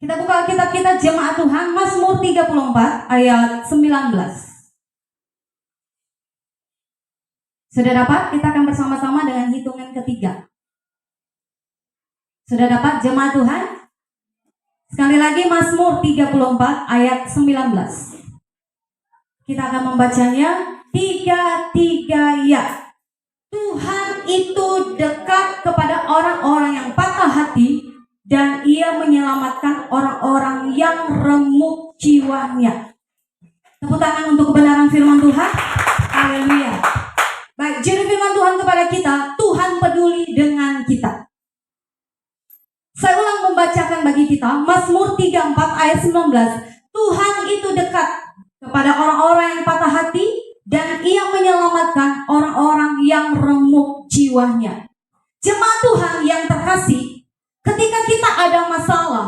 Kita buka kitab kita Jemaat Tuhan, Mazmur 34 ayat 19. Sudah dapat? Kita akan bersama-sama dengan hitungan ketiga. Sudah dapat Jemaat Tuhan? Sekali lagi Mazmur 34 ayat 19. Kita akan membacanya 3 ya. Tuhan itu dekat kepada orang-orang yang patah hati, dan Ia menyelamatkan orang-orang yang remuk jiwanya. Tepuk tangan untuk kebenaran firman Tuhan. Haleluya. Baik, juru firman Tuhan kepada kita, Tuhan peduli dengan kita. Saya ulang membacakan bagi kita, Mazmur 34 ayat 19. Tuhan itu dekat kepada orang-orang yang patah hati, dan Ia menyelamatkan orang-orang yang remuk jiwanya. Jemaat Tuhan yang terkasih, ketika kita ada masalah,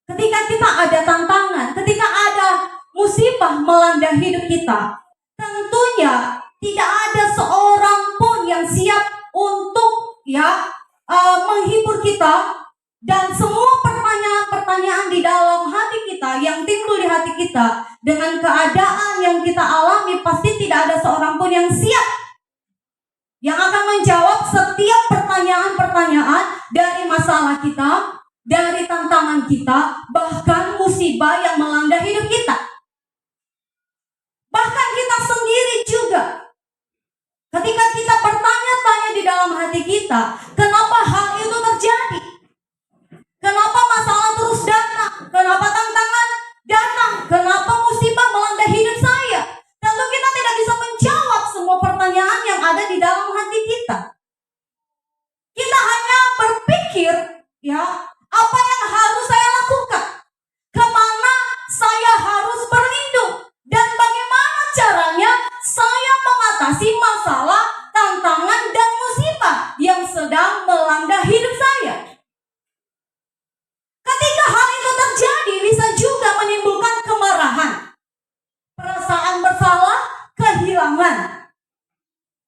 ketika kita ada tantangan, ketika ada musibah melanda hidup kita, tentunya tidak ada seorang pun yang siap untuk menghibur kita. Dan semua pertanyaan-pertanyaan di dalam hati kita yang timbul di hati kita dengan keadaan yang kita alami, pasti tidak ada seorang pun yang siap yang akan menjawab setiap pertanyaan-pertanyaan dari masalah kita, dari tantangan kita, bahkan musibah yang melanda hidup kita. Bahkan kita sendiri juga, ketika kita bertanya-tanya di dalam hati kita, kenapa hal itu terjadi? Kenapa masalah terus datang? Kenapa tantangan datang? Kenapa musibah melanda hidup saya? Tentu kita tidak bisa menjawab semua pertanyaan yang ada di dalam hati kita. Kita hanya berpikir, apa yang harus saya lakukan? Kemana saya harus berlindung? Dan bagaimana caranya saya mengatasi masalah, tantangan, dan musibah yang sedang melanda hidup saya? Ketika hal itu terjadi, bisa juga menimbulkan kemarahan, perasaan bersalah, kehilangan.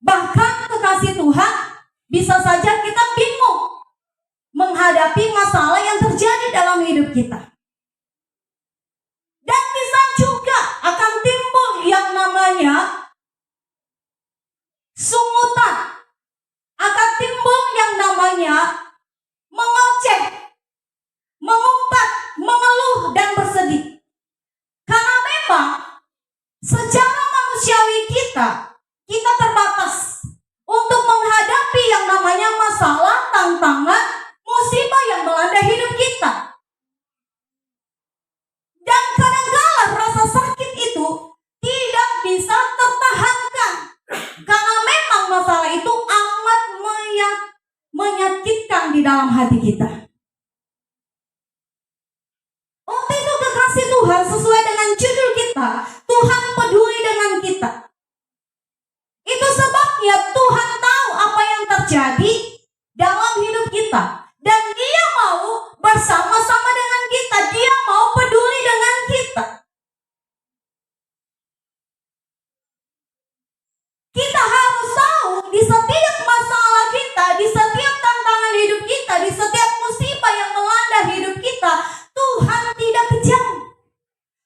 Bahkan kekasih Tuhan, bisa saja kita bingung menghadapi masalah yang terjadi dalam hidup kita. Dan bisa juga akan timbul yang namanya sungutan, akan timbul yang namanya mengoceh, mengumpat, mengeluh, dan bersedih. Karena memang secara manusiawi kita terbatas untuk menghadapi yang namanya masalah, tantangan, musibah yang melanda hidup kita. Dan kadangkala rasa sakit itu tidak bisa tertahankan, karena memang masalah itu amat menyakitkan di dalam hati kita. Waktu itu kekasih Tuhan, sesuai dengan judul kita, Tuhan peduli dengan kita. Itu sebabnya Tuhan tahu apa yang terjadi dalam hidup kita, dan Dia mau bersama-sama dengan kita. Dia mau peduli dengan kita. Kita harus tahu di setiap masalah kita, di setiap tantangan hidup kita, di setiap musibah yang melanda hidup kita, Tuhan tidak kejam.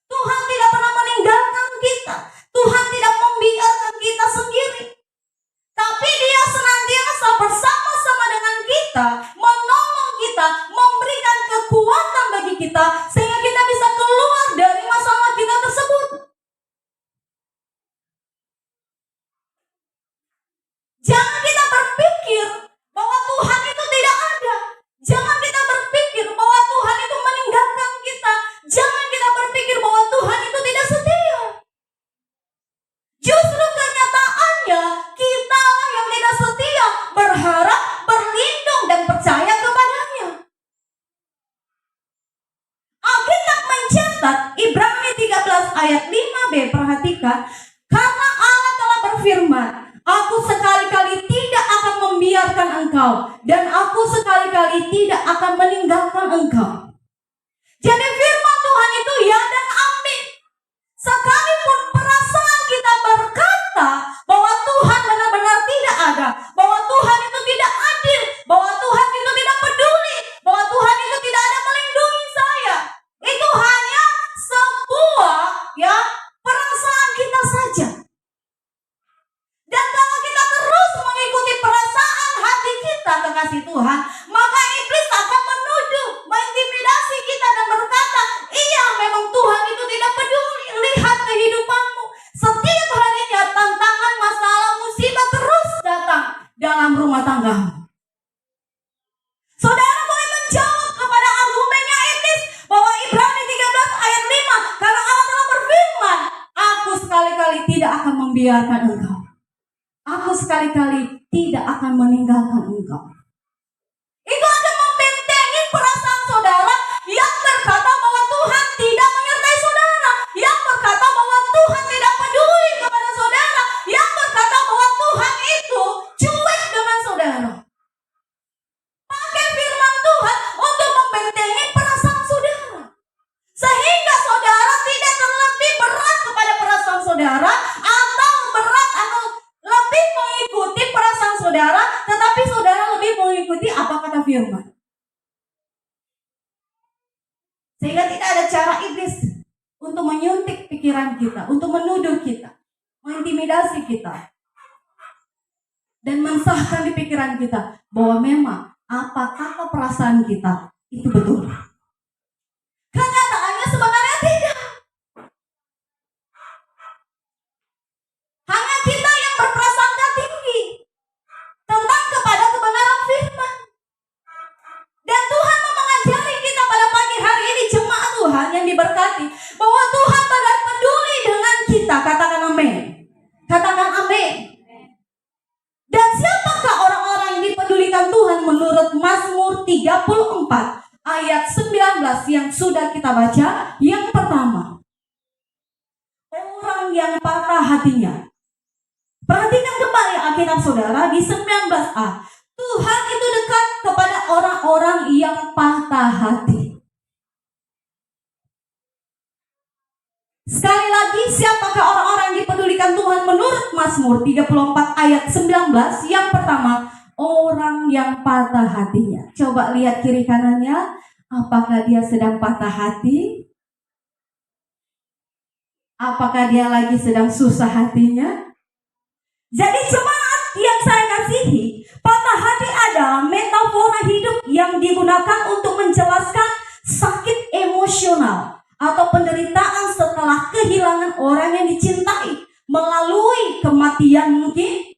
Tuhan tidak pernah meninggalkan kita. Tuhan tidak membiarkan kita sendiri. Tapi Dia senantiasa bersama-sama dengan kita, menolong kita, memberikan kekuatan bagi kita, sehingga kita bisa keluar dari masalah kita tersebut. Jangan kita berpikir bahwa Tuhan itu tidak ada. Jangan kita berpikir bahwa Tuhan itu meninggalkan kita. Jangan kita berpikir bahwa Tuhan itu tidak setia. Justru kenyataannya, kita yang tidak setia berharap, berlindung, dan percaya kepadanya. Alkitab mencatat Ibrani 13 ayat 5b, perhatikan, karena Allah telah berfirman, aku sekali-kali tidak akan membiarkan engkau, dan aku sekali-kali tidak akan meninggalkan engkau. Jadi firman Tuhan itu ya dan amin. Sekalipun perasaan kita berkata bahwa Tuhan benar-benar tidak ada, bahwa Tuhan itu tidak adil, bahwa Tuhan itu tidak peduli, bahwa Tuhan itu tidak ada melindungi saya, membiarkan engkau. Aku sekali-kali tidak akan meninggalkan engkau. Itu akan membentengi perasaan saudara yang berkata bahwa Tuhan tidak menyertai saudara, yang berkata bahwa Tuhan tidak peduli kepada saudara, yang berkata bahwa Tuhan itu cuek dengan saudara. Pakai firman Tuhan untuk membentengi perasaan saudara, sehingga saudara tidak terlebih berat kepada perasaan saudara, atau berat atau lebih mengikuti perasaan saudara, tetapi saudara lebih mengikuti apa kata firman. Sehingga tidak ada cara iblis untuk menyuntik pikiran kita, untuk menuduh kita, mengintimidasi kita, dan mensahkan di pikiran kita bahwa memang apa kata perasaan kita itu betul. Kenyataannya sebenarnya tidak. Hanya kita yang berprasangka tinggi tentang kepada kebenaran firman. Dan Tuhan mau mengajari kita pada pagi hari ini, jemaat Tuhan yang diberkati, bahwa Tuhan sangat peduli dengan kita. Katakan amin. Katakan amin. Dan siapakah orang-orang yang dipedulikan Tuhan menurut Mazmur 34 ayat 19 yang sudah kita baca? Yang pertama, orang yang patah hatinya. Perhatikan kembali Alkitab saudara di 19a. Tuhan itu dekat kepada orang-orang yang patah hati. Sekali lagi, siapakah orang-orang yang dipedulikan Tuhan menurut Mazmur 34 ayat 19? Yang pertama, orang yang patah hatinya. Coba lihat kiri kanannya, apakah dia sedang patah hati? Apakah dia lagi sedang susah hatinya? Jadi jemaat yang saya kasihi, patah hati adalah metafora hidup yang digunakan untuk menjelaskan sakit emosional atau penderitaan setelah kehilangan orang yang dicintai melalui kematian mungkin,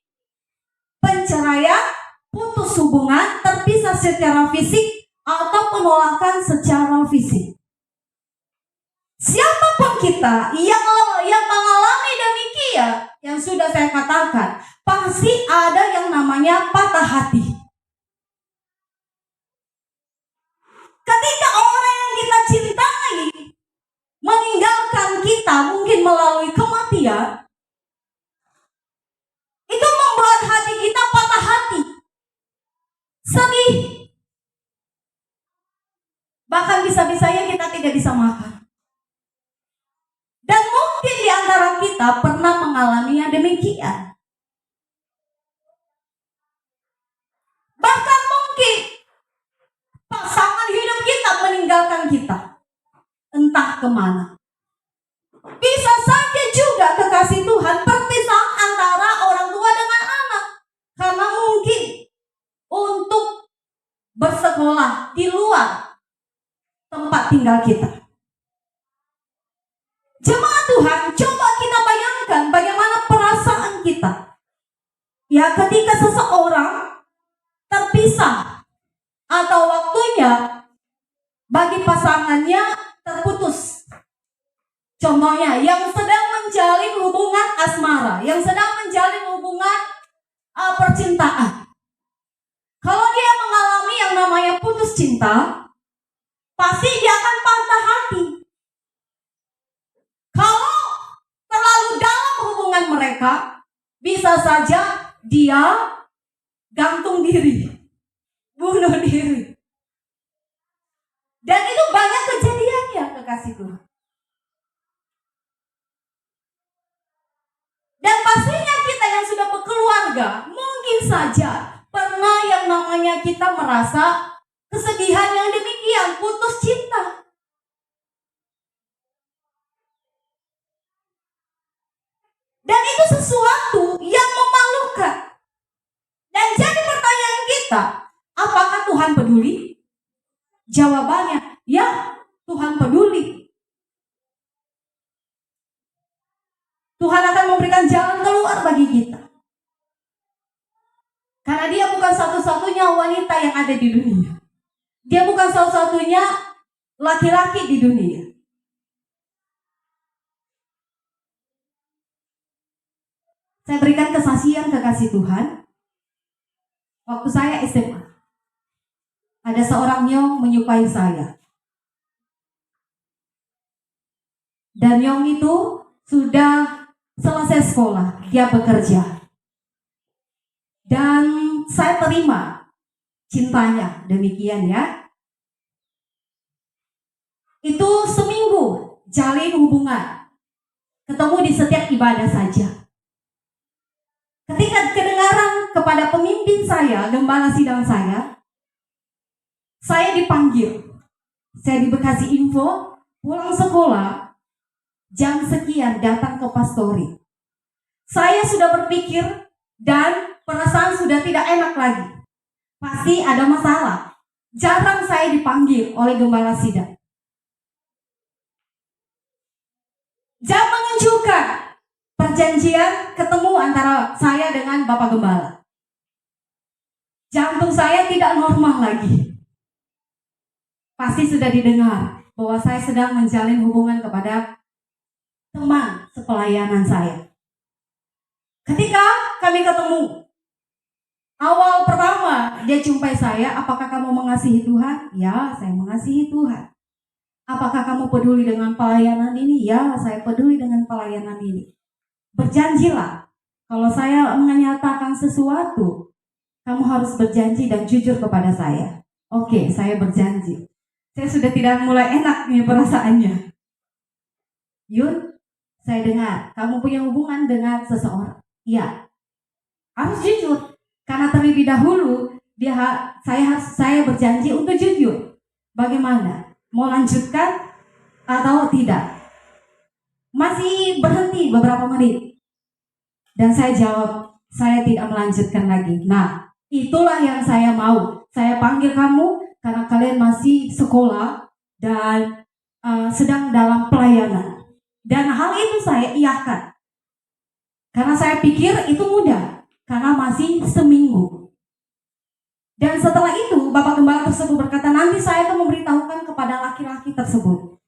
penceraian, putus hubungan, terpisah secara fisik, atau penolakan secara fisik. Siapapun kita yang mengalami demikian, yang sudah saya katakan, pasti ada yang namanya patah hati. Ketika orang yang kita cintai meninggalkan kita mungkin melalui kematian, itu membuat hati kita patah hati, sedih, bahkan bisa-bisanya kita tidak bisa makan. Dan mungkin di antara kita pernah mengalami yang demikian. Bahkan mungkin pasangan hidup kita meninggalkan kita, entah kemana. Bisa saja juga kekasih Tuhan perpisahan antara orang tua dengan anak, karena mungkin untuk bersekolah di luar tempat tinggal kita. Jemaat Tuhan, coba kita bayangkan bagaimana perasaan kita ya ketika seseorang terpisah atau waktunya bagi pasangannya terputus. Contohnya yang sedang menjalin hubungan asmara, yang sedang menjalin hubungan percintaan. Kalau dia mengalami yang namanya putus cinta, pasti dia akan patah hati. Kalau terlalu dalam hubungan mereka, bisa saja dia gantung diri, bunuh diri. Dan itu banyak kejadiannya, kekasih Tuhan. Dan pastinya kita yang sudah berkeluarga, mungkin saja pernah yang namanya kita merasa kesedihan yang demikian, putus cinta. Dan itu sesuatu yang memalukan. Dan jadi pertanyaan kita, apakah Tuhan peduli? Jawabannya, ya, Tuhan peduli. Tuhan akan memberikan jalan keluar bagi kita. Karena dia bukan satu-satunya wanita yang ada di dunia. Dia bukan satu-satunya laki-laki di dunia. Saya berikan kesaksian kekasih Tuhan. Waktu saya SMA, ada seorang nyong menyukai saya. Dan nyong itu sudah selesai sekolah, dia bekerja. Dan saya terima cintanya, demikian ya. Itu seminggu jalin hubungan, ketemu di setiap ibadah saja. Ketika kedengaran kepada pemimpin saya, gembala sidang saya dipanggil. Saya dikasih info, pulang sekolah, jam sekian datang ke pastori. Saya sudah berpikir dan perasaan sudah tidak enak lagi. Pasti ada masalah. Jarang saya dipanggil oleh gembala sidang. Jam menunjukkan perjanjian ketemu antara saya dengan Bapak Gembala. Jantung saya tidak normal lagi. Pasti sudah didengar bahwa saya sedang menjalin hubungan kepada teman sepelayanan saya. Ketika kami ketemu, awal pertama dia jumpai saya, apakah kamu mengasihi Tuhan? Ya, saya mengasihi Tuhan. Apakah kamu peduli dengan pelayanan ini? Ya, saya peduli dengan pelayanan ini. Berjanjilah, kalau saya menyatakan sesuatu, kamu harus berjanji dan jujur kepada saya. Oke, saya berjanji. Saya sudah tidak mulai enak nih perasaannya. Yun, saya dengar, kamu punya hubungan dengan seseorang. Iya, harus jujur. Karena terlebih dahulu, saya berjanji untuk jujur. Bagaimana? Mau lanjutkan atau tidak? Masih berhenti beberapa menit. Dan saya jawab, saya tidak melanjutkan lagi. Nah, itulah yang saya mau. Saya panggil kamu karena kalian masih sekolah dan sedang dalam pelayanan. Dan hal itu saya iyakan. Karena saya pikir itu mudah. Karena masih seminggu. Dan setelah itu, Bapak Gembala tersebut berkata, nanti saya akan memberitahukan kepada laki-laki tersebut.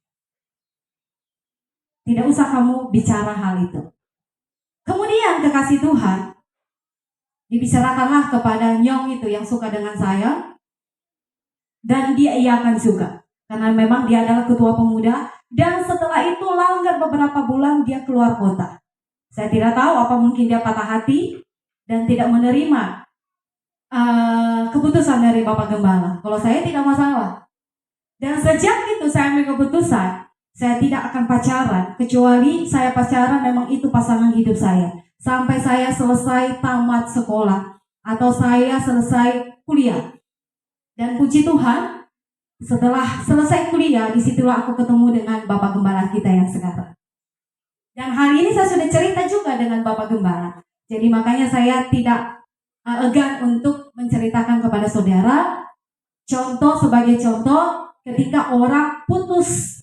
Tidak usah kamu bicara hal itu. Kemudian kekasih Tuhan, dibicarakanlah kepada nyong itu yang suka dengan saya. Dan dia iakan juga. Karena memang dia adalah ketua pemuda. Dan setelah itu langgar beberapa bulan dia keluar kota. Saya tidak tahu apa mungkin dia patah hati dan tidak menerima keputusan dari Bapak Gembala. Kalau saya tidak masalah. Dan sejak itu saya ambil keputusan, saya tidak akan pacaran. Kecuali saya pacaran memang itu pasangan hidup saya. Sampai saya selesai tamat sekolah. Atau saya selesai kuliah. Dan puji Tuhan, setelah selesai kuliah, disitulah aku ketemu dengan Bapak Gembala kita yang sekarang. Dan hal ini saya sudah cerita juga dengan Bapak Gembala. Jadi makanya saya tidak enggan untuk menceritakan kepada saudara. Contoh sebagai contoh ketika orang putus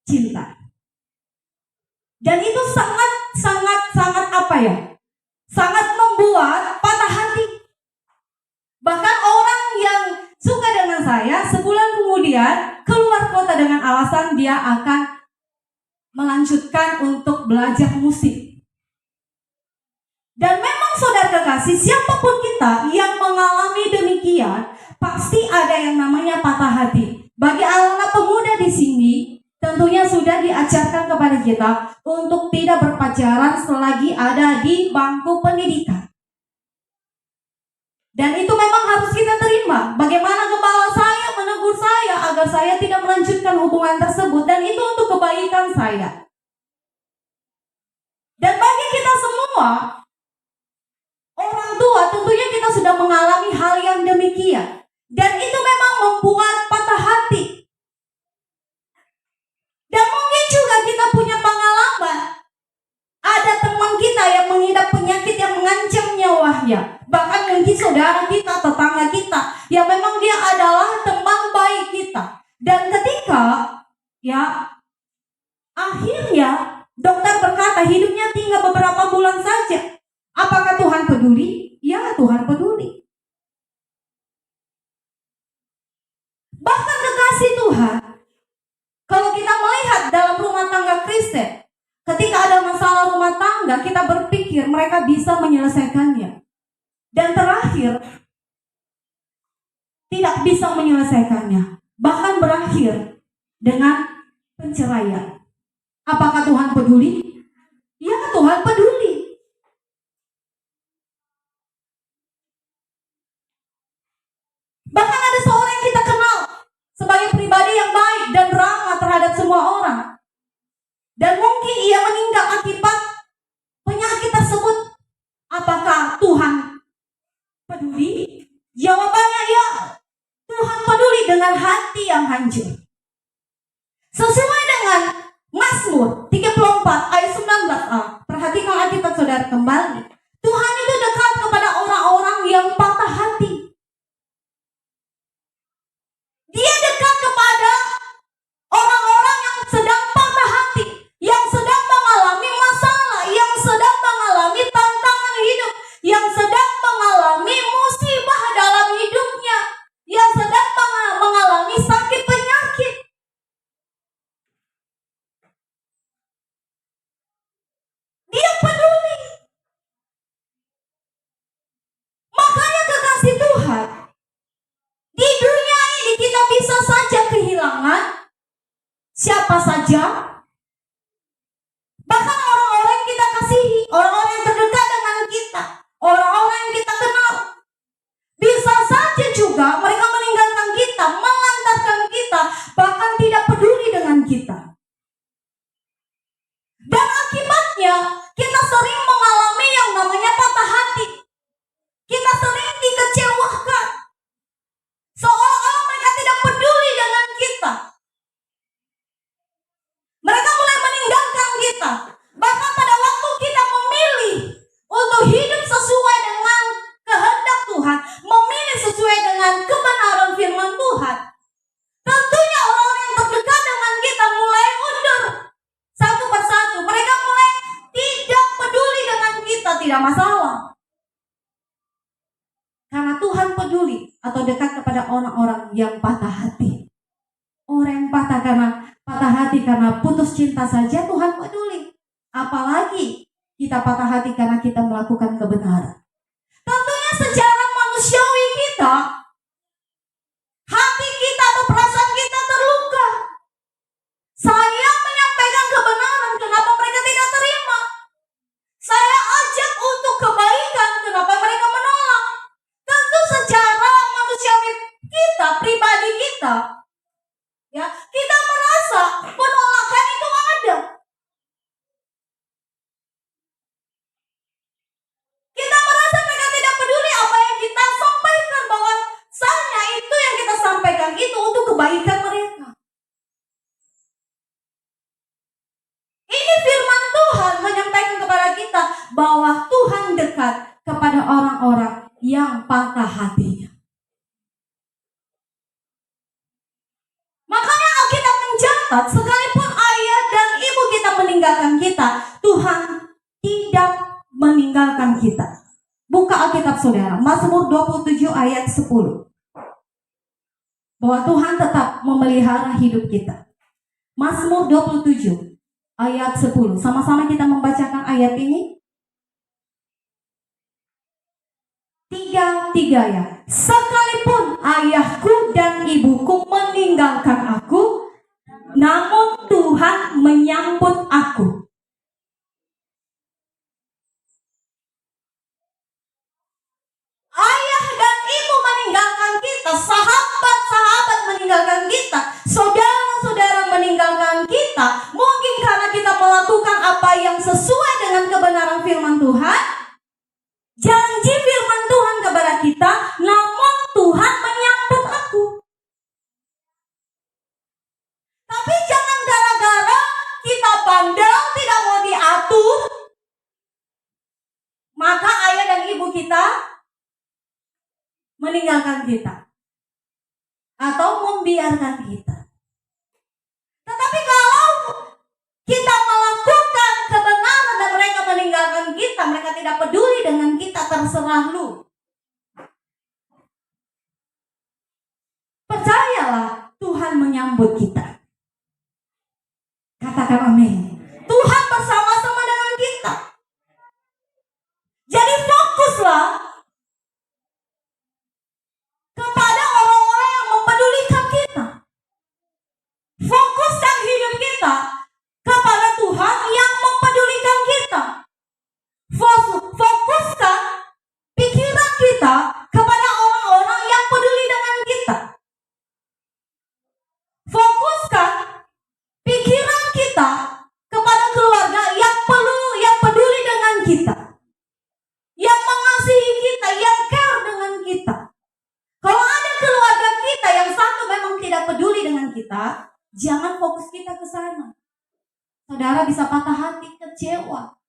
cinta. Dan itu sangat apa ya? Sangat membuat patah hati. Bahkan orang yang suka dengan saya sebulan kemudian keluar kota dengan alasan dia akan melanjutkan untuk belajar musik. Dan memang saudara kekasih, siapapun kita yang mengalami demikian, pasti ada yang namanya patah hati. Bagi anak-anak pemuda di sini, tentunya sudah diajarkan kepada kita untuk tidak berpacaran selagi ada di bangku pendidikan. Dan itu memang harus kita terima. Bagaimana gembala saya menegur saya agar saya tidak melanjutkan hubungan tersebut. Dan itu untuk kebaikan saya. Dan bagi kita semua, orang tua tentunya kita sudah mengalami hal yang demikian. Dan itu memang membuat patah hati. Dan mungkin juga kita punya pengalaman. Ada teman kita yang mengidap penyakit yang mengancam nyawanya. Bahkan mungkin saudara kita, tetangga kita, yang memang dia adalah teman baik kita. Dan ketika akhirnya dokter berkata hidupnya tinggal beberapa bulan saja. Apakah Tuhan peduli? Ya, Tuhan peduli. Bahkan kekasih Tuhan, kalau kita melihat dalam rumah tangga Kristen, ketika ada masalah rumah tangga, kita berpikir mereka mereka bisa menyelesaikannya. Dan terakhir, tidak bisa menyelesaikannya, bahkan berakhir dengan penceraian. Apakah Tuhan peduli? Ya, Tuhan peduli. Bahkan ada seorang yang kita kenal sebagai pribadi yang baik dan ramah terhadap semua orang. Dan mungkin ia meninggal akibat penyakit tersebut. Apakah Tuhan peduli? Jawabannya ya. Tuhan peduli dengan hati yang hancur. Sesuai dengan Mazmur 34 ayat 19a. Perhatikan Alkitab saudara kembali. Tuhan itu dekat kepada orang-orang yang patah hati. Dia dekat kepada orang-orang yang sedang patah hati, yang sedang mengalami masalah, yang sedang mengalami tantangan hidup, yang sedang mengalami musibah dalam hidupnya, yang sedang mengalami sakit penyakit. Dia peduli. Makanya kekasih Tuhan, di dunia ini kita bisa saja kehilangan siapa saja, bahkan orang-orang yang kita kasihi, orang-orang yang terdekat dengan kita, orang-orang yang kita kenal. Bisa saja juga mereka meninggalkan kita, melantarkan kita, bahkan tidak peduli dengan kita. Dan akibatnya kita sering mengalami yang namanya patah hati. Kita sering dikecewakan, seolah-olah mereka tidak peduli dengan kita. Mereka mulai meninggalkan kita. Bahkan pada waktu kita memilih untuk hidup sesuai dengan kehendak Tuhan, memilih sesuai dengan kebenaran firman Tuhan, tentunya orang-orang yang terdekat dengan kita mulai mundur satu persatu. Mereka mulai tidak peduli dengan kita, tidak masalah. Karena Tuhan peduli atau dekat kepada orang-orang yang patah hati. Orang yang patah hati karena putus cinta saja Tuhan peduli. Apalagi kita patah hati karena kita melakukan kebenaran. Tentunya secara manusiawi kita, hati kita atau perasaan kita terluka. Saya menyampaikan kebenaran, kenapa mereka tidak terima? Saya ajak untuk kebaikan, kenapa mereka menolak? Tentu secara manusiawi kita, pribadi kita, ya, kita merasa penolakan itu ada. Kita merasa mereka tidak peduli apa yang kita sampaikan, bahwa bahwasanya itu yang kita sampaikan itu untuk kebaikan mereka. Ini firman Tuhan menyampaikan kepada kita bahwa Tuhan dekat kepada orang-orang yang patah hatinya. Makanya Alkitab mencatat, sekalipun ayah dan ibu kita meninggalkan kita, Tuhan tidak meninggalkan kita. Buka Alkitab saudara, Mazmur 27 ayat 10. Bahwa Tuhan tetap memelihara hidup kita. Mazmur 27 ayat 10. Sama-sama kita membacakan ayat ini. Tiga ya. Sekalipun ayahku dan ibuku meninggalkan aku, namun Tuhan menyambut aku. Ayah dan ibu meninggalkan kita, sahabat-sahabat meninggalkan kita, saudara-saudara meninggalkan kita, mungkin karena kita melakukan apa yang sesuai dengan kebenaran firman Tuhan. Janji firman Tuhan kepada kita, namun Tuhan menyambut aku. Tapi jangan gara-gara kita bandel, tidak mau diatur, maka ayah dan ibu kita meninggalkan kita atau membiarkan kita. Tetapi kalau kita melakukan kebenaran dan mereka meninggalkan kita, mereka tidak peduli dengan kita, terserah lu. Percayalah, Tuhan menyambut kita. Katakan amin. Tuhan bersama-sama dengan kita. Jangan fokus kita ke sana. Saudara bisa patah hati, kecewa.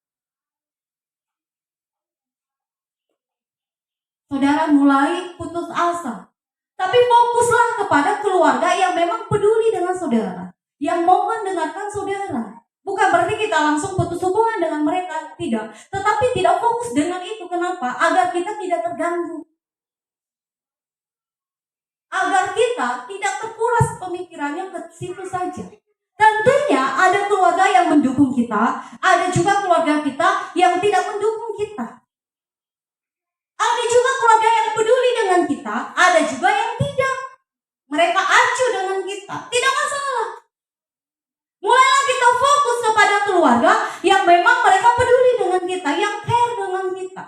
Saudara mulai putus asa. Tapi fokuslah kepada keluarga yang memang peduli dengan saudara, yang mau mendengarkan saudara. Bukan berarti kita langsung putus hubungan dengan mereka, tidak. Tetapi tidak fokus dengan itu. Kenapa? Agar kita tidak terganggu. Agar kita tidak terkuras pemikirannya ke situ saja. Tentunya ada keluarga yang mendukung kita, ada juga keluarga kita yang tidak mendukung kita. Ada juga keluarga yang peduli dengan kita, ada juga yang tidak. Mereka acuh dengan kita, tidak masalah. Mulailah kita fokus kepada keluarga yang memang mereka peduli dengan kita, yang care dengan kita.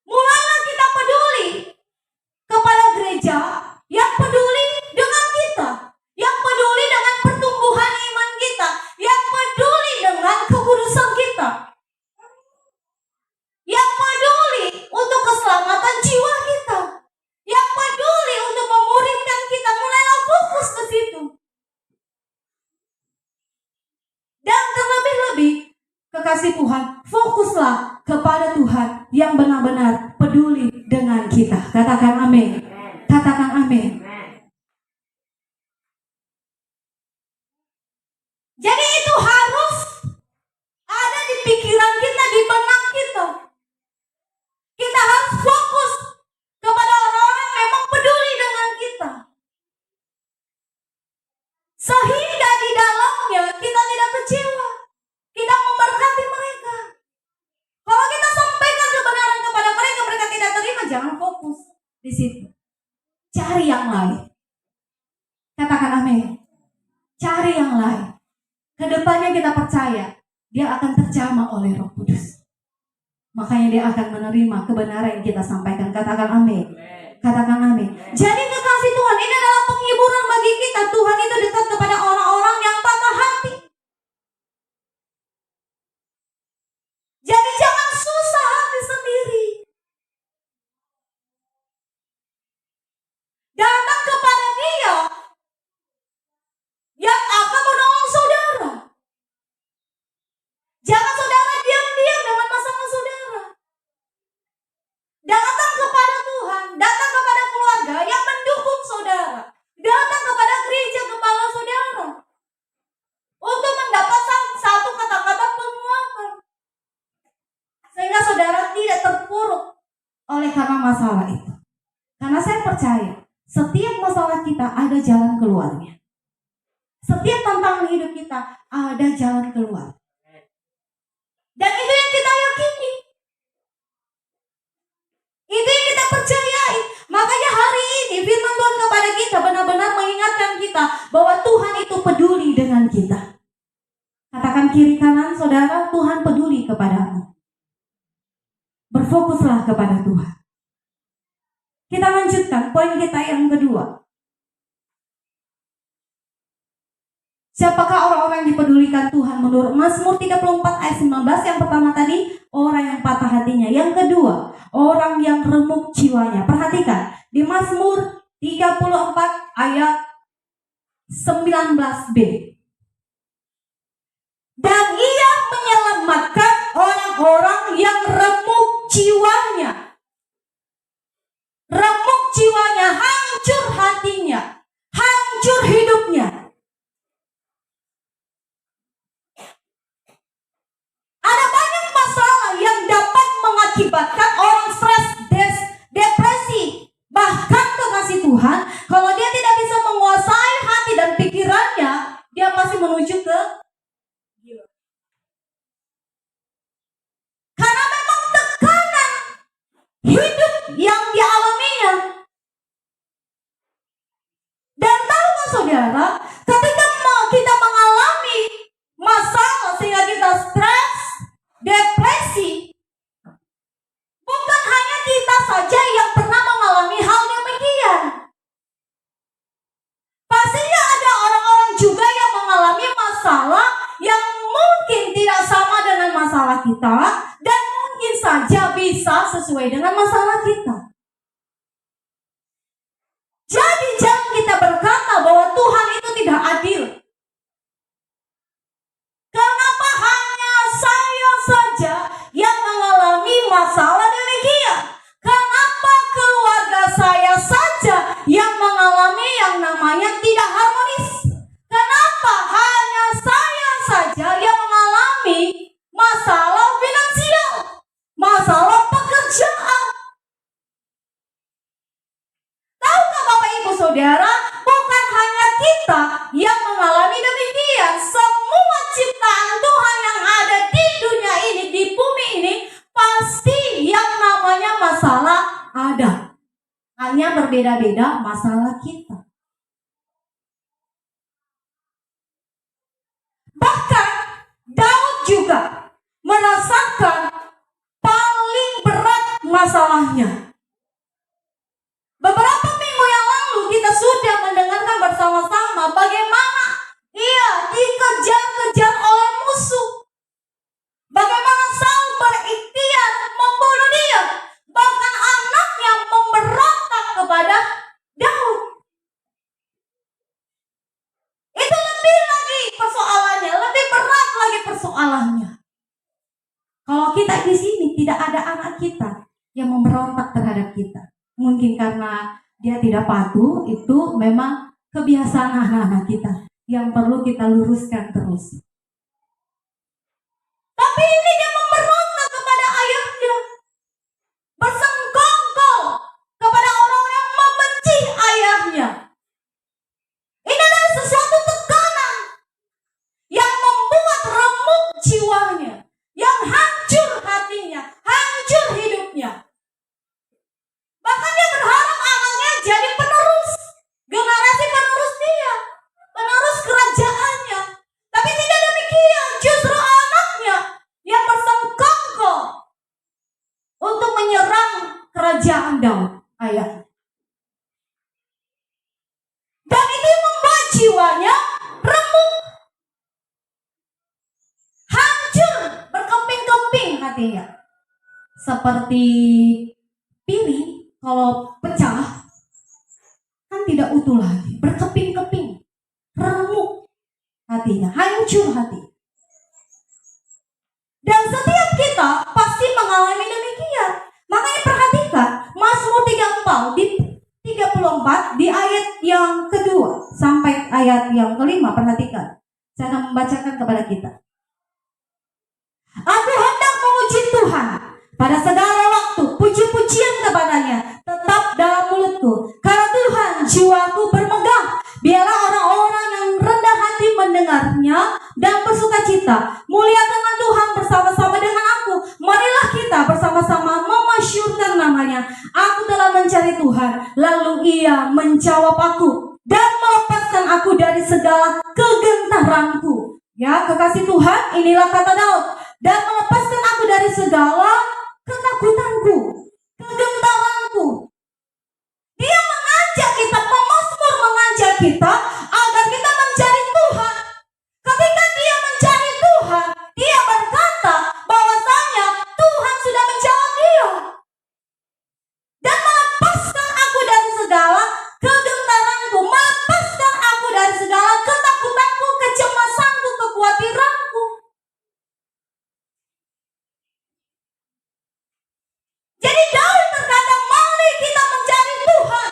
Mulailah kita peduli kepada gereja yang peduli dengan kita, yang peduli dengan pertumbuhan iman kita, yang peduli dengan kekudusan kita, yang peduli untuk keselamatan jiwa kita, yang peduli untuk memuridkan kita. Mulailah fokus ke situ. Dan terlebih-lebih, kekasih Tuhan, fokuslah kepada Tuhan yang benar-benar peduli dengan kita. Katakan amin. Katakan amin. Jadi itu harus ada di pikiran kita, di benak kita. Kita harus fokus kepada orang-orang yang memang peduli dengan kita. Sehingga di dalamnya kita tidak kecewa. Kita memberkati mereka. Kalau kita sampaikan kebenaran kepada mereka, mereka tidak terima, jangan fokus di situ. Cari yang lain. Katakan amin. Cari yang lain. Kedepannya kita percaya dia akan terjamah oleh Roh Kudus. Makanya dia akan menerima kebenaran yang kita sampaikan. Katakan amin. Katakan amin. Jadi kekasih Tuhan, ini adalah penghiburan bagi kita. Tuhan itu dekat kepada orang-orang yang patah hati. Jadi jangan susah hati sendiri. Datang kepada Dia yang akan menolong saudara. Jangan saudara diam-diam dengan masalah saudara. Datang kepada Tuhan, datang kepada keluarga yang mendukung saudara, datang kepada gereja kepala saudara untuk mendapat satu kata-kata penguatan, sehingga saudara tidak terpuruk oleh karena masalah itu. Karena saya percaya setiap masalah kita ada jalan keluarnya. Setiap tantangan hidup kita ada jalan keluar. Dan itu yang kita yakini. Itu yang kita percayai. Makanya hari ini firman Tuhan kepada kita benar-benar mengingatkan kita bahwa Tuhan itu peduli dengan kita. Katakan kiri kanan saudara, Tuhan peduli kepadamu. Berfokuslah kepada Tuhan. Kita lanjutkan poin kita yang kedua. Siapakah orang-orang yang dipedulikan Tuhan menurut Mazmur 34 ayat 19? Yang pertama tadi, orang yang patah hatinya. Yang kedua, orang yang remuk jiwanya. Perhatikan, di Mazmur 34 ayat 19b. Dan Ia menyelamatkan orang-orang yang remuk jiwanya. Remuk jiwanya, hancur hatinya, hancur hidupnya. Ada banyak masalah yang dapat mengakibatkan orang stres, depresi. Bahkan kekasih Tuhan, kalau dia tidak bisa menguasai hati dan pikirannya, dia pasti menuju ke gila. Karena memang tekanan hidup yang dialaminya. Dan tahukah saudara, ketika kita mengalami masalah sehingga kita stres, depresi, bukan hanya kita saja yang pernah mengalami hal demikian. Pastinya ada orang-orang juga yang mengalami masalah yang mungkin tidak sama dengan masalah kita dan mungkin saja bisa sesuai dengan masalah kita. Jadi jangan kita berkata kita yang mengalami demikian. Semua ciptaan Tuhan yang ada di dunia ini, di bumi ini, pasti yang namanya masalah ada. Hanya berbeda-beda masalah kita. Bahkan Daud juga merasakan paling berat masalahnya. Beberapa minggu yang lalu kita sudah mendengarkan bersama-sama bagaimana ia dikejar-kejar oleh musuh. Bagaimana Saul berikhtiar membunuh dia. Bahkan anaknya memberontak kepada Daud. Itu lebih lagi persoalannya, lebih berat lagi persoalannya. Kalau kita di sini tidak ada anak kita yang memberontak terhadap kita. Mungkin karena dia tidak patuh, itu memang kebiasaan anak-anak kita yang perlu kita luruskan terus. Tapi ini dia memberontak kepada ayahnya, bersengkongkol kepada orang-orang yang membenci ayahnya. Ini adalah sesuatu tekanan yang membuat remuk jiwanya, yang hancur hatinya, hancur hidupnya. Bahkan dia berharap anaknya jadi penerus, generasi penerus dia, penerus kerajaannya. Tapi tidak demikian, justru anaknya yang bersengkongkol untuk menyerang kerajaan Daud, ayah. Dan itu membuat jiwanya remuk, hancur, berkeping-keping hatinya. Seperti piring kalau pecah kan tidak utuh lagi, berkeping-keping, remuk hatinya, hancur hati. Dan setiap kita pasti mengalami demikian. Makanya perhatikan Mazmur 34 di ayat yang kedua sampai ayat yang kelima. Perhatikan, saya akan membacakan kepada kita. Aku hendak memuji Tuhan pada segala waktu, puji-pujian kepadanya tetap dalam mulutku. Karena Tuhan jiwaku bermegah. Biarlah orang-orang yang rendah hati mendengarnya dan bersuka cita. Muliakanlah Tuhan bersama-sama dengan aku. Marilah kita bersama-sama memasyurkan namanya. Aku telah mencari Tuhan, lalu ia menjawab aku dan melepaskan aku dari segala kegentaranku. Ya, kekasih Tuhan, inilah kata Daud. Dan melepaskan aku dari segala ketakutanku, kegentaranku. Dia mengajak kita, pemazmur mengajak kita agar kita mencari Tuhan. Ketika dia mencari Tuhan, dia berkata bahwasanya Tuhan sudah menjawab dia. Dan melepaskan aku dari segala kegentaranku, melepaskan aku dari segala ketakutanku, kecemasanku, kekhawatiranku. Jadi Daud berkata, mari kita mencari Tuhan.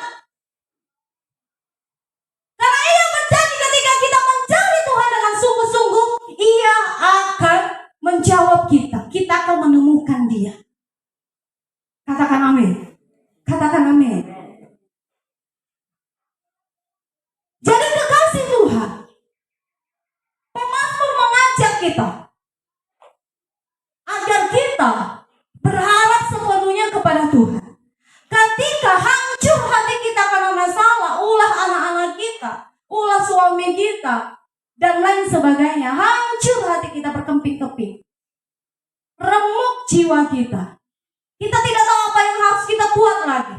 Karena ia berjanji ketika kita mencari Tuhan dengan sungguh-sungguh, ia akan menjawab kita. Kita akan menemukan dia. Katakan amin. Katakan amin. Jadi kekasih Tuhan, pemazmur mengajak kita agar kita berharap sepenuhnya kepada Tuhan. Ketika hancur hati kita karena masalah, ulah anak-anak kita, ulah suami kita, dan lain sebagainya, hancur hati kita berkeping-keping, remuk jiwa kita. Kita tidak tahu apa yang harus kita buat lagi.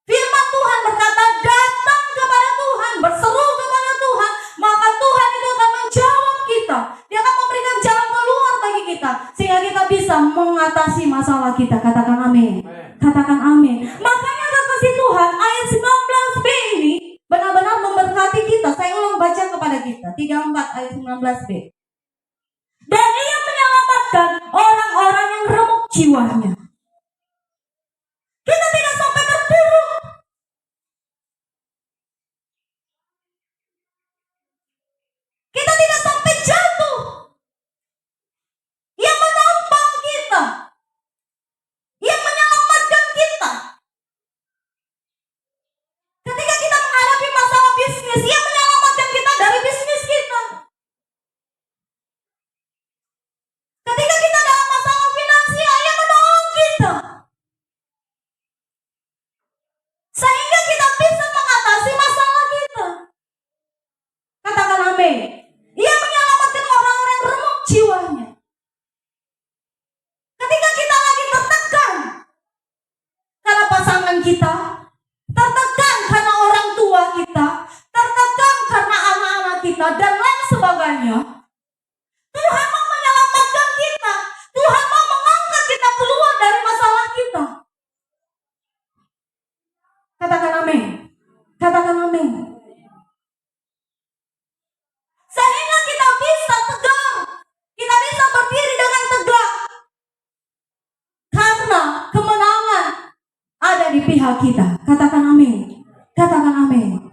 Firman Tuhan berkata, datang kepada Tuhan, berseru kepada Tuhan, maka Tuhan itu akan menjawab kita. Dia akan memberikan jalan keluar bagi kita, sehingga kita bisa mengatasi masalah kita. Katakan amin. Katakan amin. Makanya kekasih Tuhan, ayat 19b ini benar-benar memberkati kita. Saya ulang baca kepada kita, 34 ayat 19b. Dan ia menyelamatkan orang-orang yang remuk jiwanya. Kita tidak sampai terpuruk. Kita tidak sampai jatuh. Ia menopang kita. Ia menyelamatkan kita. Ketika kita bisnis, Ia menyelamatkan kita dari bisnis kita. Ketika kita dalam masalah finansial, Ia menolong kita. Sehingga kita bisa mengatasi masalah kita. Katakan amin. Ia menyelamatkan orang-orang yang remuk jiwanya. Ketika kita lagi tertekan karena pasangan kita, tertekan karena orang tua kita, tertekan karena anak-anak kita, dan lain sebagainya, Tuhan mau menyelamatkan kita. Tuhan mau mengangkat kita keluar dari masalah kita. Katakan amin. Katakan amin. Sehingga kita bisa tegar, kita bisa berdiri dengan tegak, karena kemenangan ada di pihak kita. Katakan amin. Katakan amin.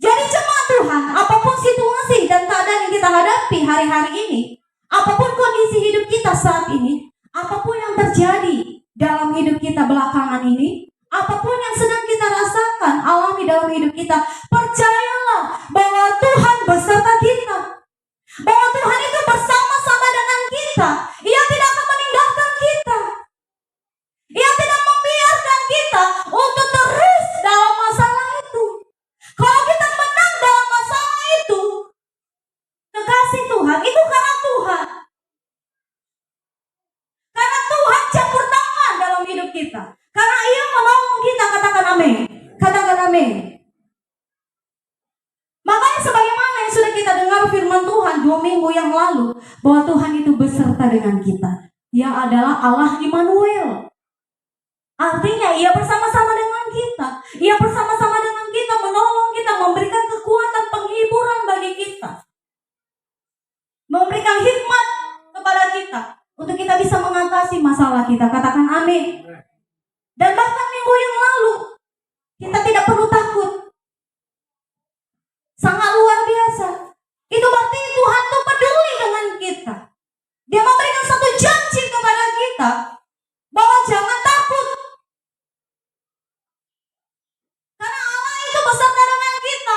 Jadi jemaat Tuhan, apapun situasi dan keadaan yang kita hadapi hari-hari ini, apapun kondisi hidup kita saat ini, apapun yang terjadi dalam hidup kita belakangan ini, apapun yang sedang kita rasakan, alami dalam hidup kita, percayalah bahwa Tuhan beserta kita. Bahwa Tuhan itu bersama-sama dengan kita. Ia tidak akan meninggalkan kita. Ia tidak membiarkan kita untuk terus dalam masalah itu. Kalau kita menang dalam masalah itu, kekasih Tuhan, itu karena Tuhan. Karena Tuhan campur tangan dalam hidup kita. Karena Ia menolong kita. Katakan amin. Katakan amin. Makanya sebagaimana yang sudah kita dengar firman Tuhan 2 minggu yang lalu, bahwa Tuhan itu beserta dengan kita. Ia adalah Allah Immanuel. Artinya Ia bersama-sama dengan kita. Ia bersama-sama dengan kita, menolong kita, memberikan kekuatan penghiburan bagi kita, memberikan hikmat kepada kita untuk kita bisa mengatasi masalah kita. Katakan amin. Dan bahkan minggu yang lalu, kita tidak perlu takut. Sangat luar biasa. Itu berarti Tuhan itu peduli dengan kita. Dia memberikan satu janji kepada kita bahwa jangan takut. Karena Allah itu beserta dengan kita.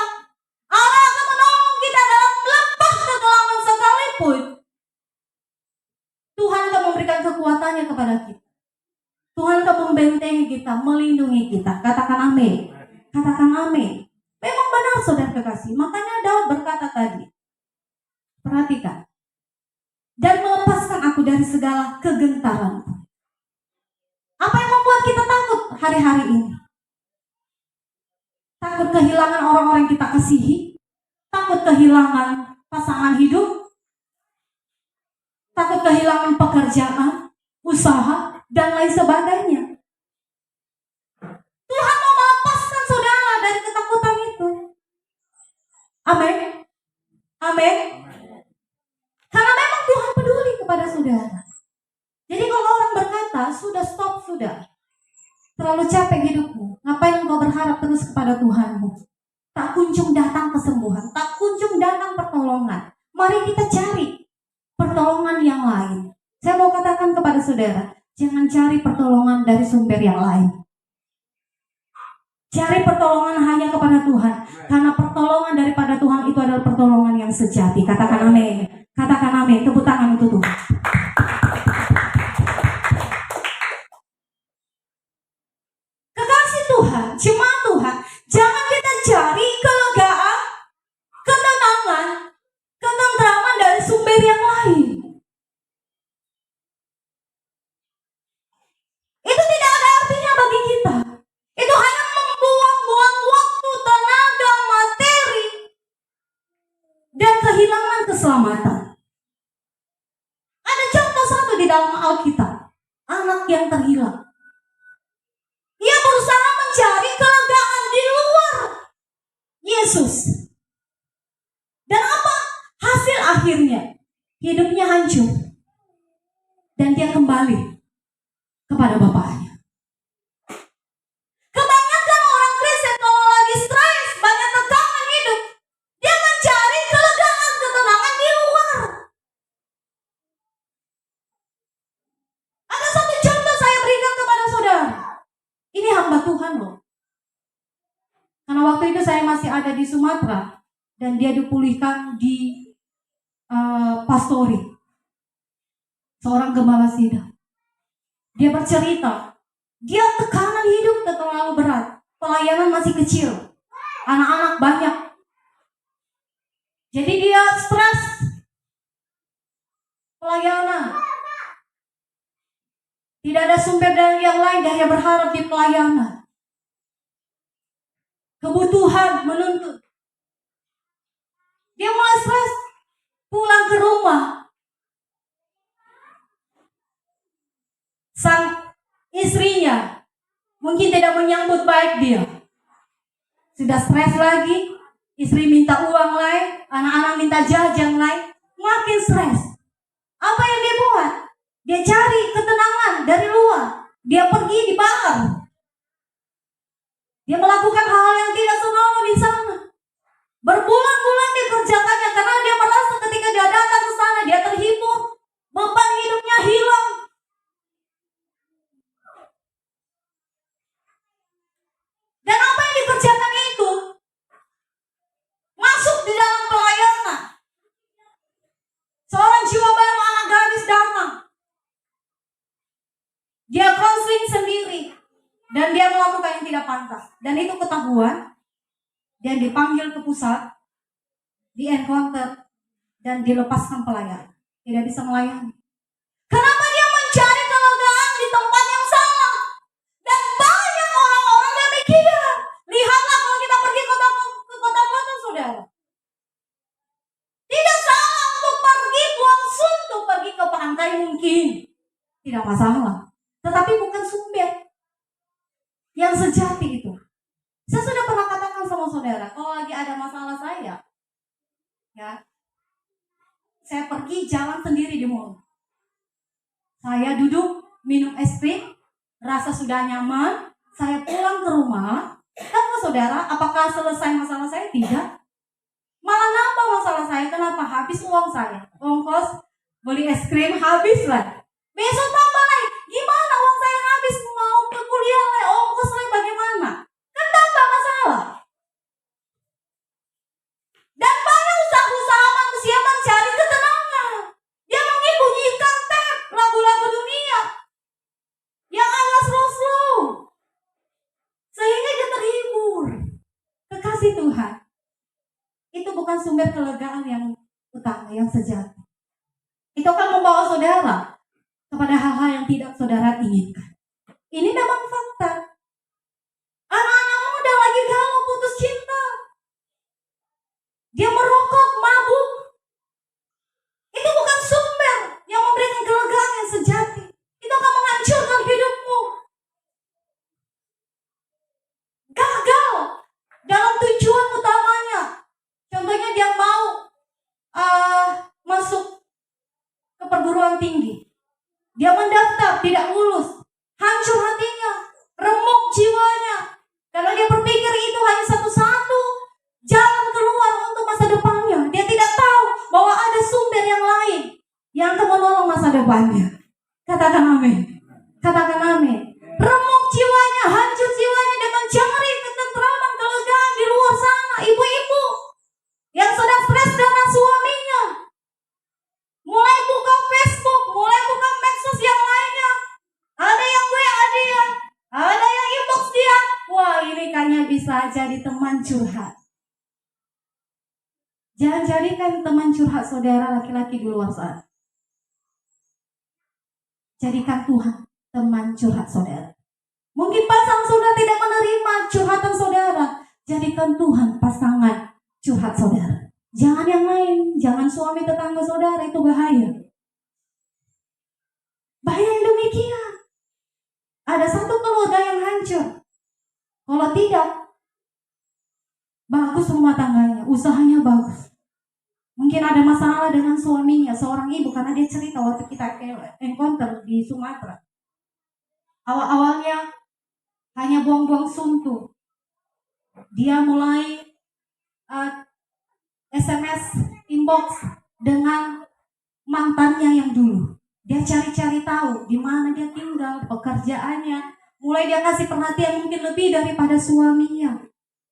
Allah akan menolong kita dalam lembah kegelapan sekalipun. Tuhan akan memberikan kekuatannya kepada kita. Tuhan akan membentengi kita, melindungi kita. Katakan amin. Katakan amin. Memang benar saudara kekasih. Makanya Daud berkata tadi, perhatikan, dan melepaskan aku dari segala kegentaran. Apa yang membuat kita takut hari-hari ini? Takut kehilangan orang-orang yang kita kasihi, takut kehilangan pasangan hidup, takut kehilangan pekerjaan, usaha, dan lain sebagainya. Tuhan mau melepaskan saudara dari ketakutan itu. Amin. Amin. Karena memang Tuhan peduli kepada saudara. Jadi kalau orang berkata, sudah stop, sudah. Terlalu capek hidupmu. Ngapain engkau berharap terus kepada Tuhanmu? Tak kunjung datang kesembuhan, tak kunjung datang pertolongan. Mari kita cari pertolongan yang lain. Saya mau katakan kepada saudara, jangan cari pertolongan dari sumber yang lain. Cari pertolongan hanya kepada Tuhan. Karena pertolongan daripada Tuhan itu adalah pertolongan yang sejati. Katakan amin. Katakan amin. Tepuk tangan untuk Tuhan. Kekasih Tuhan, jemaat Tuhan, jangan kita cari kelegaan, ketenangan, ketentraman dari sumber yang lain. Itu tidak ada artinya bagi kita. Itu hanya membuang-buang waktu, tenaga, materi, dan kehilangan keselamatan. Ada contoh satu di dalam Alkitab, anak yang terhilang. Ia berusaha mencari kelegaan di luar Yesus. Dan apa hasil akhirnya? Hidupnya hancur. Dan dia kembali kepada bapaknya. Kebanyakan orang Kristen kalau lagi stres, banyak tekanan hidup, dia mencari kelegaan, ketenangan di luar. Ada satu contoh saya berikan kepada saudara. Ini hamba Tuhan loh. Karena waktu itu itu saya masih ada di Sumatera dan dia dipulihkan di Pastori, seorang gembala sidang. Dia bercerita, dia tekanan hidup terlalu berat, pelayanan masih kecil, anak-anak banyak, jadi dia stres pelayanan. Tidak ada sumber dari yang lain dan dia berharap di pelayanan. Kebutuhan menuntut. Dia mulai stres, pulang ke rumah. Sang istrinya mungkin tidak menyambut baik dia. Sudah stres lagi, istri minta uang lain, anak-anak minta jajan lain, makin stres. Apa yang dia buat? Dia cari ketenangan dari luar. Dia pergi di bar. Dia melakukan hal yang tidak senonoh di sana. Berbulan-bulan dia kerjakannya karena dia merasa ketika dia datang ke sana dia terhibur, beban hidupnya hilang. Dan apa yang dikerjakan itu masuk di dalam pelayanan. Seorang jiwa baru anak gadis datang. Dia konseling sendiri dan dia melakukan yang tidak pantas. Dan itu ketahuan. Dan dipanggil ke pusat, di encounter dan dilepaskan pelayan. Tidak bisa melayani. Kenapa dia mencari kelegaan di tempat yang salah? Dan banyak orang-orang demikian. Lihatlah kalau kita pergi ke kota-kota, saudara. Tidak salah untuk pergi buang suntuk, pergi ke pantai mungkin. Tidak masalah. Tetapi bukan sumber yang sejati itu. Saya sudah pernah katakan sama saudara, kalau lagi ada masalah saya pergi jalan sendiri di mall. Saya duduk minum es krim, rasa sudah nyaman, saya pulang ke rumah. Kata saudara, apakah selesai masalah saya? Tidak. Malah nambah masalah saya. Kenapa? Habis uang saya. Ongkos beli es krim habis lah. Besok tambah lagi. Gimana uang saya habis? Mau ke kuliah lagi, ongkos lagi bagaimana? Kan tambah masalah. Dan banyak usaha-usaha manusia mencari ketenangan. Dia menyembunyikan tap lagu-lagu dunia yang agak slow-slow sehingga dia terhibur. Kekasih Tuhan, itu bukan sumber kelegaan yang utama, yang sejati. Itu akan membawa saudara kepada hal-hal yang tidak saudara inginkan. Ini memang fakta. Anak-anak muda lagi galau putus cinta. Dia merokok, mabuk. Itu bukan sumber yang memberikan kelegaan yang sejati. Itu akan menghancurkan hidupmu. Gagal dalam tujuan utamanya. Contohnya dia mau masuk ke perguruan tinggi. Dia mendaftar, tidak lulus. Hancur hatinya, remuk jiwanya. Karena dia berpikir itu hanya satu-satu jalan keluar untuk masa depannya. Dia tidak tahu bahwa ada sumber yang lain yang akan menolong masa depannya. Katakan amin. Katakan amin. Remuk jiwanya, hancur jiwanya, dia mencari ketentraman, kelegaan di luar sana. Ibu-ibu yang sedang stres dengan suaminya, mulai buka Facebook, mulai buka medsos yang lainnya. Ada yang WA dia, ada yang inbox dia. Wah, ini kayaknya bisa jadi teman curhat. Jangan jadikan teman curhat saudara laki-laki di luar sana. Jadikan Tuhan teman curhat saudara. Mungkin pasangan saudara tidak menerima curhatan saudara. Jadikan Tuhan pasangan curhat saudara. Jangan yang lain, jangan suami tetangga saudara, itu bahaya. Bahaya yang demikian. Ada satu keluarga yang hancur. Kalau tidak, bagus rumah tangganya, usahanya bagus. Mungkin ada masalah dengan suaminya, seorang ibu, karena dia cerita waktu kita encounter di Sumatera. Awal-awalnya hanya buang-buang suntuk. Dia mulai SMS inbox dengan mantannya yang dulu. Dia cari-cari tahu di mana dia tinggal, pekerjaannya. Mulai dia kasih perhatian mungkin lebih daripada suaminya.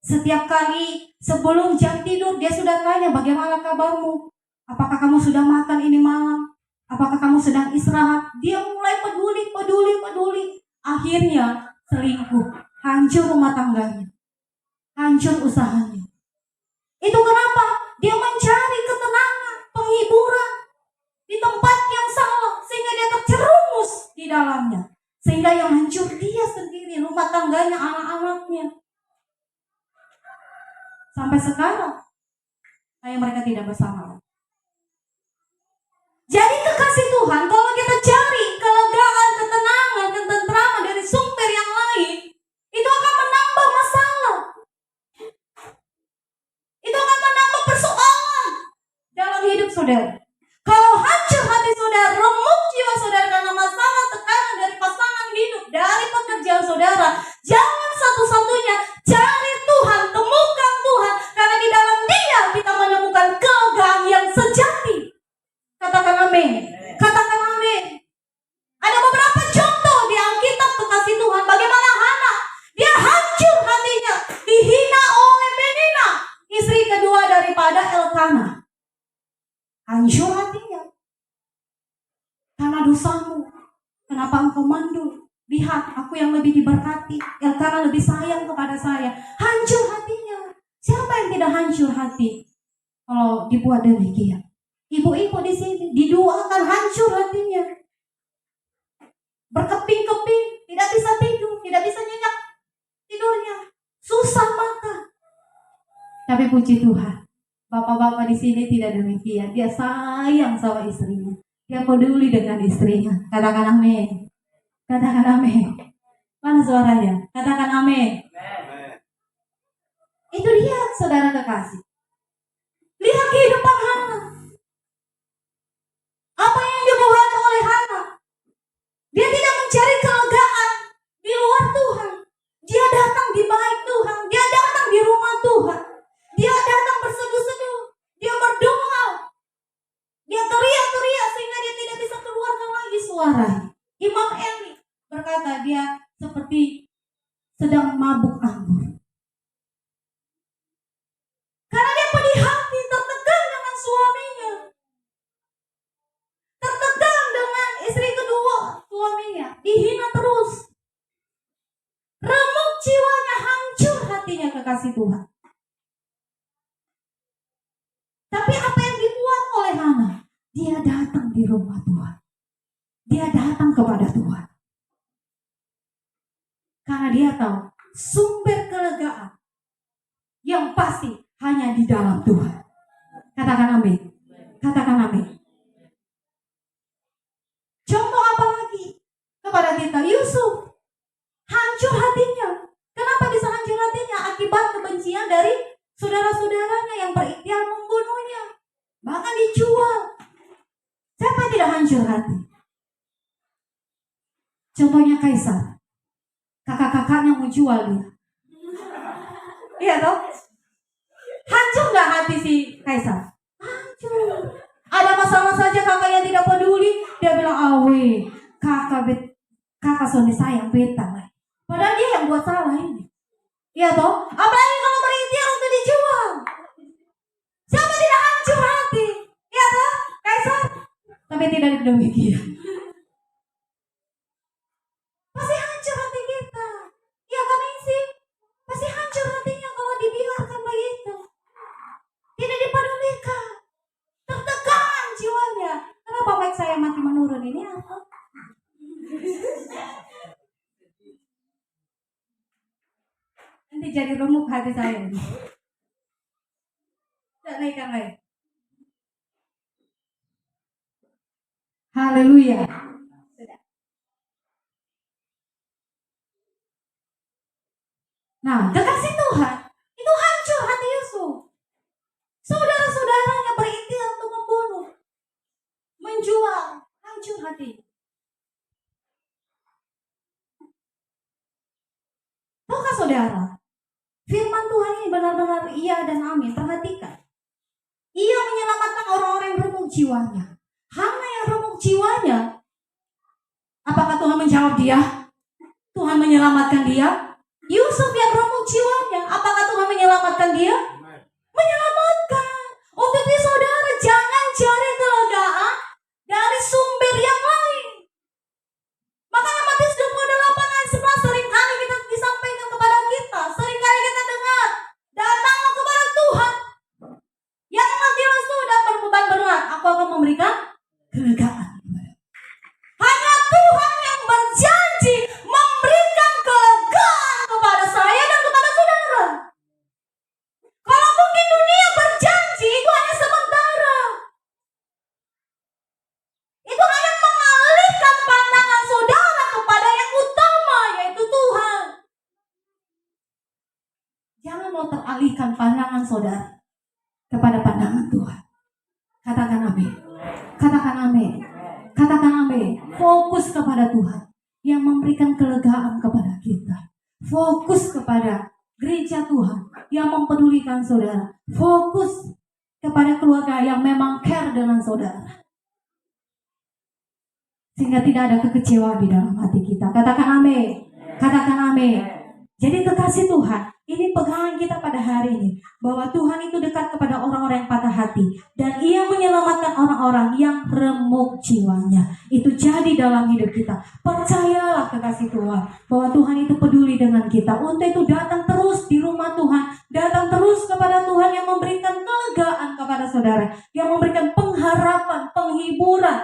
Setiap kali sebelum jam tidur dia sudah tanya, bagaimana kabarmu? Apakah kamu sudah makan ini malam? Apakah kamu sedang istirahat? Dia mulai peduli. Akhirnya selingkuh, hancur rumah tangganya, hancur usahanya. Itu kenapa? Dia mencari ketenangan, penghiburan di tempat yang salah, sehingga dia terjerumus di dalamnya. Sehingga yang hancur dia sendiri, rumah tangganya, anak-anaknya. Sampai sekarang, kayak mereka tidak bersama. Jadi kekasih Tuhan, kalau kita cari kelegaan, ketenangan, ketentraman dari sumber yang lain, itu akan menambah masalah. Itu akan menambah persoalan dalam hidup saudara. Kalau hancur hati saudara, remuk jiwa saudara karena masalah, tekanan dari pasangan hidup, dari pekerjaan saudara, jangan satu-satunya cari Tuhan, temukan Tuhan, karena di dalam Dia kita menemukan kelegaan yang sejati. Katakan amin. Katakan amin. Ada beberapa contoh di Alkitab kekasih Tuhan. Bagaimana Hana, dia hancur hatinya, dihina oleh Penina, istri kedua daripada Elkana. Hancur hatinya karena dosamu. Kenapa engkau mandul? Lihat, aku yang lebih diberkati, Elkana lebih sayang kepada saya. Hancur hatinya. Siapa yang tidak hancur hati kalau dibuat demikian? Ibu-ibu di sini didoakan hancur hatinya, berkeping-keping, tidak bisa tidur, tidak bisa nyenyak tidurnya, susah makan. Tapi puji Tuhan, bapak-bapak di sini tidak demikian. Dia sayang sama istrinya, dia peduli dengan istrinya. Katakan amin. Katakan amin. Mana suaranya? Katakan amin. Itu dia, saudara kekasih. Lihat kehidupan Hana. Apa yang dibuat oleh Hana? Dia tidak mencari kelegaan di luar Tuhan. Dia datang di bait Tuhan. Dia datang di rumah Tuhan. Dia datang berseduh-seduh. Dia berdoa. Dia teriak-teriak sehingga dia tidak bisa keluarkan lagi suaranya. Imam Eli berkata dia seperti sedang mabuk anggur. Karena dia pedih hati, tertekan dengan suaminya. Tertekan dengan istri kedua suaminya, dihina terus. Remuk jiwanya, hancur hatinya kekasih Tuhan. Tapi apa yang dibuat oleh Hana? Dia datang di rumah Tuhan. Dia datang kepada Tuhan. Karena dia tahu sumber kelegaan yang pasti hanya di dalam Tuhan. Katakan amin. Katakan amin. Contoh apa lagi kepada kita? Yusuf hancur hatinya. Kenapa bisa hancur hatinya? Akibat kebencian dari saudara-saudaranya yang berikhtiar membunuhnya, bahkan dijual. Siapa tidak hancur hati? Contohnya Kaisar. Kakak-kakaknya mau jual dia. Iya toh? Hancur gak hati si Kaisar? Hancur. Ada masalah saja kakaknya tidak peduli. Dia bilang, awe, kakak suami saya beta. Padahal dia yang buat salah ini. Iya toh? Apalagi kalau berikhtiar untuk dijual. Siapa tidak hancur hati? Iya toh? Kaisar? Tapi tidak demikian. Pasti hancur hati kita. Iya kan isi? Pasti hancur hatinya kalau dibiarkan begitu. Tidak dipedulikan. Tertekan jiwanya. Kenapa baik saya mati menurun ini apa? Nanti jadi remuk hati saya. Tidak naikkan lagi. Haleluya. Nah, kekasih Tuhan itu hancur hati Yusuf. Saudara-saudaranya berikhtiar untuk membunuh, menjual, hancur hati. Tahukah saudara, firman Tuhan ini benar-benar iya dan amin. Perhatikan, ia menyelamatkan orang-orang yang remuk jiwanya. Hana yang remuk jiwanya, apakah Tuhan menjawab dia? Tuhan menyelamatkan dia? Yusuf yang remuk jiwanya, apakah Tuhan menyelamatkan menyelamatkan dia? Menyelamatkan. Untuk itu saudara, jangan cari kelegaan dari sumber yang lain. Makanya Matius 28 ayat 11 seringkali kita disampaikan kepada kita, seringkali kita dengar, datanglah kepada Tuhan yang letih lesu dan berbeban berat, aku akan memberikan kelegaan. Hanya Tuhan yang berjanji memberikan kelegaan kepada saya dan kepada saudara. Kalau mungkin dunia berjanji, itu hanya sementara. Itu hanya mengalihkan pandangan saudara kepada yang utama, yaitu Tuhan. Jangan mau teralihkan pandangan saudara kepada pandangan Tuhan. Katakan amin. Katakan amin. Katakan amin. Fokus kepada Tuhan yang memberikan kelegaan kepada kita. Fokus kepada gereja Tuhan yang mempedulikan saudara. Fokus kepada keluarga yang memang care dengan saudara. Sehingga tidak ada kekecewaan di dalam hati kita. Katakan amin. Katakan amin. Jadi kekasih Tuhan, ini pegangan kita pada hari ini, bahwa Tuhan itu dekat kepada orang-orang yang patah hati, dan Ia menyelamatkan orang-orang yang remuk jiwanya. Itu jadi dalam hidup kita. Percayalah kekasih Tuhan, bahwa Tuhan itu peduli dengan kita. Untuk itu datang terus di rumah Tuhan, datang terus kepada Tuhan yang memberikan kelegaan kepada saudara, yang memberikan pengharapan, penghiburan,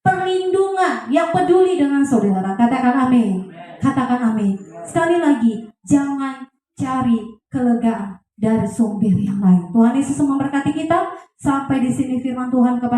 perlindungan, yang peduli dengan saudara. Katakan amin. Katakan amin. Sekali lagi, jangan cari kelegaan dari sumber yang lain. Tuhan Yesus memberkati kita. Sampai di sini firman Tuhan kepada